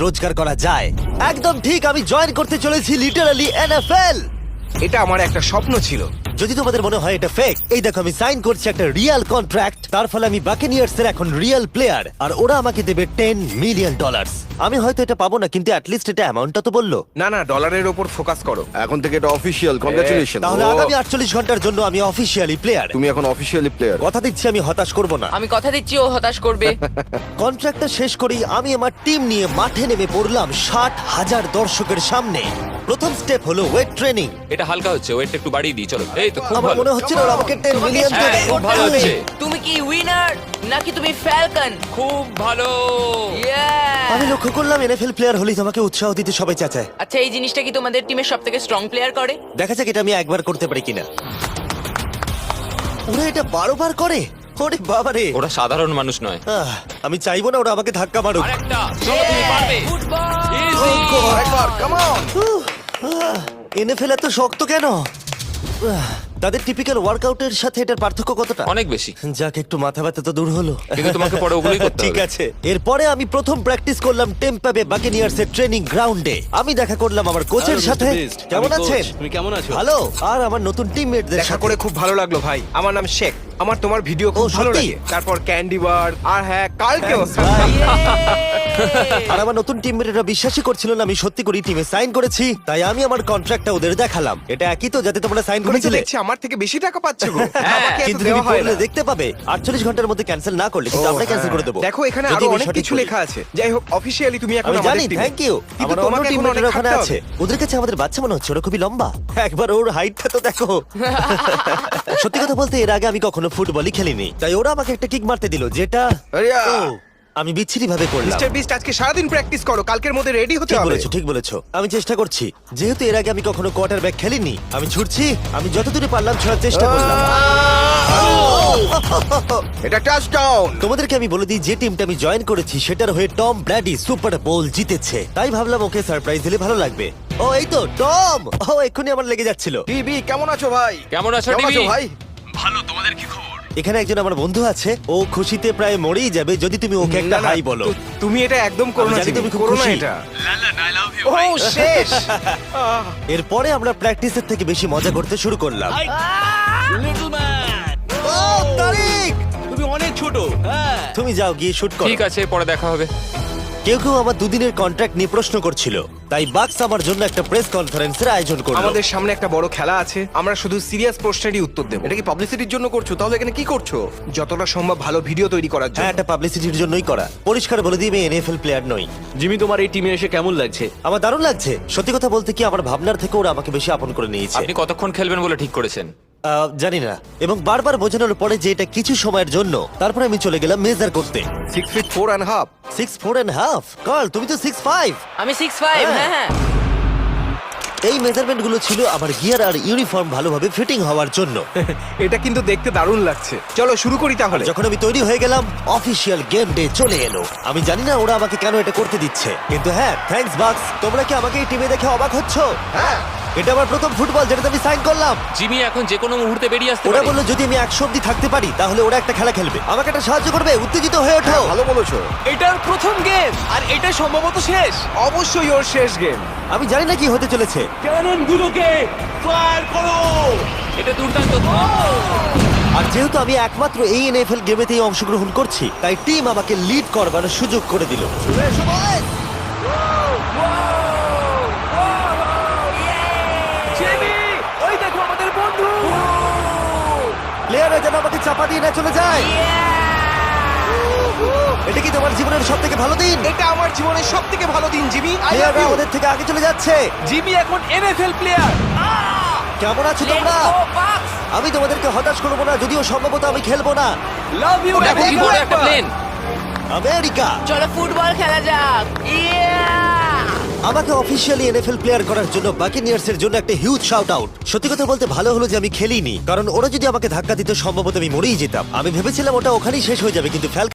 রোজগার করা যায়। একদম ঠিক, আমি জয়েন করতে চলেছি লিটারালি এনএফএল। এটা আমার একটা স্বপ্ন ছিল। যদি তোমাদের মনে হয় এটা ফেক, এই দেখো আমি সাইন করছি একটা রিয়েল কন্ট্রাক্ট। তার ফলে আমি বাকেনিয়ার্স এর এখন রিয়েল প্লেয়ার, আর ওরা আমাকে দেবে $10 মিলিয়ন। আমি হয়তো এটা পাবো না, কিন্তু অ্যাটলিস্ট এটা অ্যামাউন্টটা তো বললো। না না, ডলারের ওপর ফোকাস করো। এখন থেকে এটা অফিসিয়াল, কংগ্রাচুলেশন। তাহলে আগামী 48 ঘন্টার জন্য আমি অফিসিয়ালি প্লেয়ার। তুমি এখন অফিসিয়ালি প্লেয়ার। কথা দিচ্ছি আমি হতাশ করব না। আমি কথা দিচ্ছি ও হতাশ করবে। কন্ট্রাক্টটা শেষ করেই আমি আমার টিম নিয়ে মাঠে নেমে পড়লাম 60,000 দর্শকের সামনে। প্রথম স্টেপ হলো ওয়েট ট্রেনিং। এটা হালকা হচ্ছে, ওয়েটটা একটু বাড়িয়ে দিই চলো। এই তো খুব আমার ভালো। মনে হচ্ছে না ওরা আমাকে 10 মিলিয়ন তোমাকে দেবে। শেষ খুব করতে ভালো হবে। হচ্ছে। তুমি কি উইনার নাকি তুমি ফ্যালকন? খুব ভালো। আমি লক্ষ্য করলাম এনএফএল প্লেয়ার হলেই তোমাকে উৎসাহ দিতে সবাই চাচায়। আচ্ছা, এই জিনিসটা কি তোমাদের টিমের সবথেকে স্ট্রং প্লেয়ার করে? দেখা যাক এটা আমি একবার করতে পারি কিনা। ওরা এটা 12 বার করে। ওরে বাবারে। ওরা সাধারণ মানুষ নয়। আমি চাইবো না ওরা আমাকে ধাক্কা মারুক। আরেকটা, চলো তুমি পারবে। ফুটবল! Easy! একবার কাম অন। এনএফএল এত শক্ত কেন? তাদের টিপিক্যাল ওয়ার্কআউটের সাথে এটার পার্থক্য কতটা? অনেক বেশি। যাক, একটু মাথা ব্যথা তো দূর হলো। কিন্তু তোমাকে পরে ওগুলোই করতে ঠিক হবে। আছে। এরপরে আমি প্রথম প্র্যাকটিস করলাম টেম্পা বে বাকেনিয়ার্স এর ট্রেনিং গ্রাউন্ডে। আমি দেখা করলাম আমার কোচের সাথে। কেমন আছেন? তুমি কেমন আছো? ভালো। আর আমার নতুন টিমমেটদের দেখা সাথে করে খুব ভালো লাগলো ভাই। আমার নাম শেখ। আমার তোমার ভিডিও খুব ও, ভালো সত্যি? লাগে। তারপর ক্যান্ডি বার, আর হ্যাঁ কালকেও। আর আমার নতুন টিমমেটরা বিশ্বাসই করছিল না আমি সত্যি করে টিমে সাইন করেছি। তাই আমি আমার কন্ট্রাক্টটা ওদের দেখালাম। এটা একই তো যাতে তোমরা সাইন তুমি তো করেছিলে? দেখছি আমার থেকে বেশি টাকা পাচ্ছ গো। আমাকে এত কিন্তু দেওয়া তুমি হয় পড়লে না। দেখতে পাবে 48 ঘন্টার মধ্যে ক্যান্সেল না করলে কিন্তু ও, আমরা ক্যান্সেল হ্যাঁ। করে দেবো। দেখো এখানে যদি আরো আমি অনেক সঠিক কিছু বলি। লেখা আছে। যাই হোক, অফিসিয়ালি তুমি এখন আমি আমাদের জানি, টিমে। Thank you. কিন্তু আমার অন্য তোমাকে এখন টিমমেটরা অনেক ওখানে খাটতে আছে। হবে। ওদের কাছে আমাদের বাচ্চা মনে হচ্ছে, ওরা খুবই লম্বা। একবার ওর হাইটটা তো দেখো। সত্যি কথা বলতে এর আগে আমি কখনো ফুটবলই খেলিনি, তাই ওরা আমাকে একটা কিক মারতে দিল, যেটা আরিয়া। ও, আমি বিচ্ছিরি ভাবে করলাম। মিস্টার বিস্ট আজকে সারাদিন প্র্যাকটিস করো, কালকের মধ্যে রেডি হতে ঠিক হবে। বলেছো, ঠিক বলেছো। আমি চেষ্টা করছি। যেহেতু এর আগে আমি কখনো কোয়ার্টার ব্যাক খেলিনি, আমি ছুটছি। আমি যতদূর পারলাম ছোড়ার চেষ্টা করলাম। এটা টাচডাউন। তোমাদেরকে আমি বলে দিই, যে টিমটা আমি জয়েন করেছি সেটার হয়ে টম ব্র্যাডি সুপার বোল জিতেছে। তাই ভাবলাম ওকে সারপ্রাইজ দিলে ভালো লাগবে। ও, এই তো টম। ও, এক্ষুনি আমার লেগে যাচ্ছিল। টিভি কেমন আছো ভাই? কেমন আছো, কেমন আছো টিভি? ভাই? এখানে একজন আমার বন্ধু আছে, ও খুশিতে প্রায় মরেই যাবে যদি তুমি ওকে একটা না, না, হাই বলো। তুমি এটা একদম করো আমি না, জানি জিমি, তুমি খুব করো না খুশি। এটা। ও শেষ। এরপরে আমরা প্র্যাকটিসের থেকে বেশি মজা করতে শুরু করলাম। লিটল ম্যান, ও, তারিক, তুমি অনেক ছোট। হ্যাঁ, তুমি যাও গিয়ে শুট করো। ঠিক আছে, পরে দেখা হবে। কেউ কেউ আমার দুদিনের কন্ট্রাক্ট নিয়ে প্রশ্ন করছিল, তাই বাক্স আমার জন্য একটা প্রেস কনফারেন্সের আয়োজন করলো। আমাদের সামনে একটা বড় খেলা আছে, আমরা শুধু সিরিয়াস প্রশ্নেরই উত্তর দেব। এটা কি পাবলিসিটির জন্য করছো? তাহলে এখানে কি করছো? যতটা সম্ভব ভালো ভিডিও তৈরি করার হ্যাঁ, জন্য। এটা পাবলিসিটির জন্যই করা। পরিষ্কার বলে দিই, আমি এনএফএল প্লেয়ার নই। জিমি, তোমার এই টিমে এসে কেমন লাগছে? আমার দারুণ লাগছে। সত্যি কথা বলতে কি, আমার ভাবনার থেকে ওরা আমাকে বেশি আপন করে নিয়েছে। আপনি কতক্ষণ খেলবেন বলে ঠিক করেছেন? জানি না, এবং বারবার বোঝানোর পরে যে এটা কিছু সময়ের জন্য, তারপরে আমি চলে গেলাম মেজার করতে। 6 feet 4.5। 6'4.5"। কার্ল, তুমি তো 6'5". আমি 6'5", হ্যাঁ। হ্যাঁ। এই মেজারমেন্ট গুলো ছিল আমার গিয়ার আর ইউনিফর্ম ভালোভাবে ফিটিং হওয়ার জন্য। এটা কিন্তু দেখতে দারুণ লাগছে। চলো শুরু করি তাহলে। যখন আমি তৈরি হয়ে গেলাম, অফিসিয়াল গেম ডে চলে এলো। আমি জানি না ওরা আমাকে কেন এটা করতে দিচ্ছে, কিন্তু হ্যাঁ, থ্যাঙ্কস বাক্স। তোমরা কি আমাকে এই টিমে দেখে অবাক হচ্ছ? হ্যাঁ। এটা আমার প্রথম ফুটবল যেটাতে আমি সাইন করলাম। জিমি এখন যে কোনো মুহূর্তে বেরিয়ে আসতে ওরা পারে। বললো যদি আমি 100 অব্দি থাকতে পারি তাহলে ওরা একটা খেলা খেলবে, আমাকে একটা সাহায্য করবে। উত্তেজিত হয়ে ওঠো। ভালো বলেছো। এটার প্রথম গেম আর এটা সম্ভবত শেষ। অবশ্যই ওর শেষ গেম। আমি জানি না কি হতে চলেছে। ক্যাননগুলোকে ফায়ার করো। এটা দুর্দান্ত। আর যেহেতু আমি একমাত্র এই এনএফএল গেমেতেই অংশগ্রহণ করছি, তাই টিম আমাকে লিড করবার সুযোগ করে দিল। জিমি, ওই দেখো আমাদের বন্ধু। প্লেয়াররা যেন আমাকে চাপা দিয়ে না চলে যায়। এটা কি তোমার জীবনের সব থেকে ভালো দিন? এটা আমার জীবনের সবথেকে ভালো দিন, জিমি। আই লাভ প্লেয়াররা ইউ। আমাদের থেকে আগে চলে যাচ্ছে। জিমি এখন এনএফএল প্লেয়ার। কেমন আছো তোমরা? আমি তোমাদেরকে হতাশ করবো না, যদিও সম্ভবত আমি খেলবো না। Love you. দেখো কি বড় একটা প্লেন। আমেরিকা চলো ফুটবল খেলা যাক। আমাকে অফিসিয়ালি এনএফএল প্লেয়ার করার জন্য বাকেনিয়ার্স এর জন্য একটা হিউজ শাউট আউট। সত্যি কথা বলতে ভালো হলো যে আমি খেলিনি, কারণ ওরা যদি আমাকে ধাক্কা দিত সম্ভবত আমি মরেই যেতাম। আমি ভেবেছিলাম ওটা ওখানেই শেষ হয়ে যাবে, কিন্তু